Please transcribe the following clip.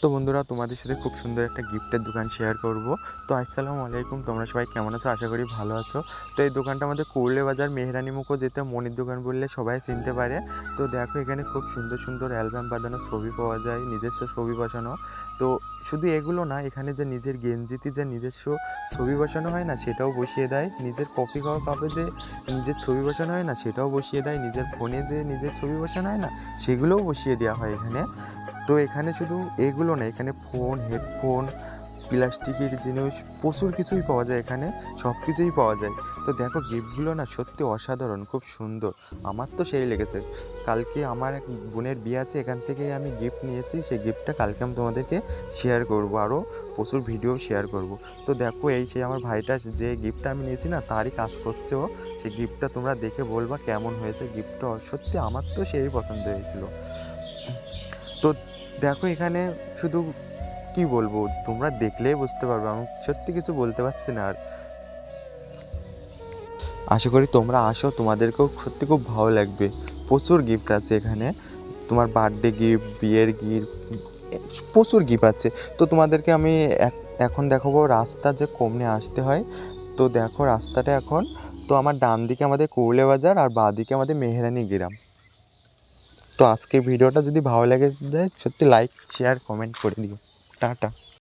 তো বন্ধুরা, তোমাদের সাথে খুব সুন্দর একটা গিফটের দোকান শেয়ার করব। তো আসসালামু আলাইকুম, তোমরা সবাই কেমন আছো? আশা করি ভালো আছো। তো এই দোকানটা আমাদের কুড়লে বাজার মেহরানি মুখো যেতে মনির দোকান বললে সবাই চিনতে পারে। তো দেখো, এখানে খুব সুন্দর সুন্দর অ্যালবাম বাঁধানো ছবি পাওয়া যায়, নিজস্ব ছবি বসানো। তো শুধু এগুলো না, এখানে যে নিজের গেঞ্জিতে যে নিজস্ব ছবি বসানো হয় না, সেটাও বসিয়ে দেয়। নিজের কপি করা কাপে যে নিজের ছবি বসানো হয় না, সেটাও বসিয়ে দেয়। নিজের ফোনে যে নিজের ছবি বসানো হয় না, সেগুলোও বসিয়ে দেওয়া হয় এখানে। তো এখানে শুধু এগুলো না, এখানে ফোন, হেডফোন, প্লাস্টিকের জিনিস প্রচুর কিছুই পাওয়া যায় এখানে, সব কিছুই পাওয়া যায়। তো দেখো, গিফটগুলো না সত্যি অসাধারণ, খুব সুন্দর। আমার তো সেই লেগেছে। কালকে আমার এক বোনের বিয়ে আছে, এখান থেকেই আমি গিফট নিয়েছি। সেই গিফটটা কালকে আমি তোমাদেরকে শেয়ার করব, আরও প্রচুর ভিডিও শেয়ার করব। তো দেখো, এই সেই আমার ভাইটা যে গিফটটা আমি নিয়েছি না, তারই কাজ করছে ও। সেই গিফটটা তোমরা দেখে বলবা কেমন হয়েছে। গিফটটা সত্যি আমার তো সেই পছন্দ হয়েছিল। তো দেখো, এখানে শুধু কি বলবো, তোমরা দেখলেই বুঝতে পারবে, আমি সত্যি কিছু বলতে পারছি না আর। আশা করি তোমরা আসো, তোমাদেরকেও সত্যি খুব ভালো লাগবে। প্রচুর গিফট আছে এখানে, তোমার বার্থডে গিফট, বিয়ের গিফট, প্রচুর গিফট আছে। তো তোমাদেরকে আমি এখন দেখাবো রাস্তা যে কমনে আসতে হয়। তো দেখো রাস্তাটা এখন, তো আমার ডান দিকে আমাদের কুড়লে বাজার আর বাঁ দিকে আমাদের মেহরানি গ্রাম। তো আজকের ভিডিওটা যদি ভালো লেগে যায়, সত্যি লাইক, শেয়ার, কমেন্ট করে দিও। টাটা।